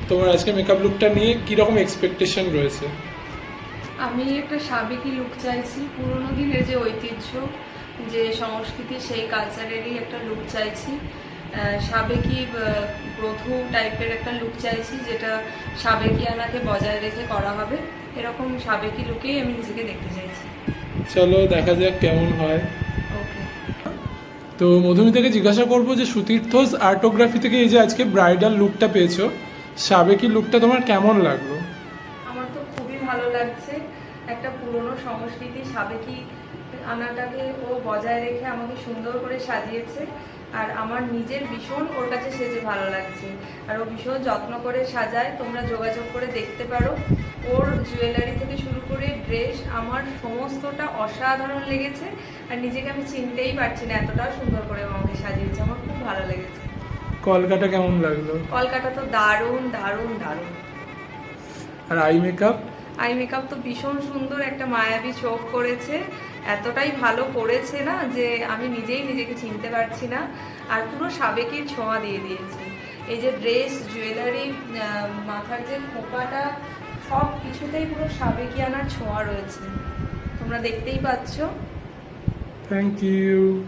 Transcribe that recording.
তোমার আজকে মেকআপ লুকটা নিয়ে কীরকম এক্সপেকটেশন রয়েছে? আমি একটা সাবেকি লুক চাইছি, পুরোনো দিনের যে ঐতিহ্য, যে সংস্কৃতি, সেই কালচারেরই একটা লুক চাইছি। সাবেকি প্রথু টাইপের একটা লুক চাইছি, যেটা সাবেকিয়ানাকে বজায় রেখে করা হবে। এরকম সাবেকি লুকেই আমি নিজেকে দেখতে চাইছি। চলো দেখা যাক কেমন হয়। ওকে। তো মধুমিতাকে জিজ্ঞাসা করবো যে সুতীর্থস আর্টোগ্রাফি থেকে এই যে আজকে ব্রাইডাল লুকটা পেয়েছো, সাবেকি লুকটা তোমার কেমন লাগলো? আমার তো খুবই ভালো লাগছে। একটা পুরনো সংস্কৃতি সাবেকি আনাটাকে ও বজায় রেখে আমাকে সুন্দর করে সাজিয়েছে। আর আমার নিজের ভীষণ ওর কাছে সেজে ভালো লাগছে। আর ও ভীষণ যত্ন করে সাজায়, তোমরা যোগাযোগ করে দেখতে পারো। ওর জুয়েলারি থেকে শুরু করে ড্রেস আমার সমস্তটা অসাধারণ লেগেছে। আর নিজেকে আমি চিনতেই পারছি না, এতটাও সুন্দর করে ও আমাকে সাজিয়েছে। আমার খুব ভালো লেগেছে। কলকাতা কেমন লাগলো? কলকাতা তো দারুণ দারুণ দারুণ। আর আই মেকআপ? আই মেকআপ তো ভীষণ সুন্দর, একটা মায়াবী চোখ করেছে। এতটাই ভালো করেছে না যে আমি নিজেই নিজেকে চিনতে পারছি না। আর পুরো সাবেকির ছোঁয়া দিয়ে দিয়েছে। এই যে ড্রেস, জুয়েলারি, মাথার যে খোঁপাটা, সব কিছুতেই পুরো সাবেকিয়ানার ছোঁয়া রয়েছে। তোমরা দেখতেই পাচ্ছ। Thank you.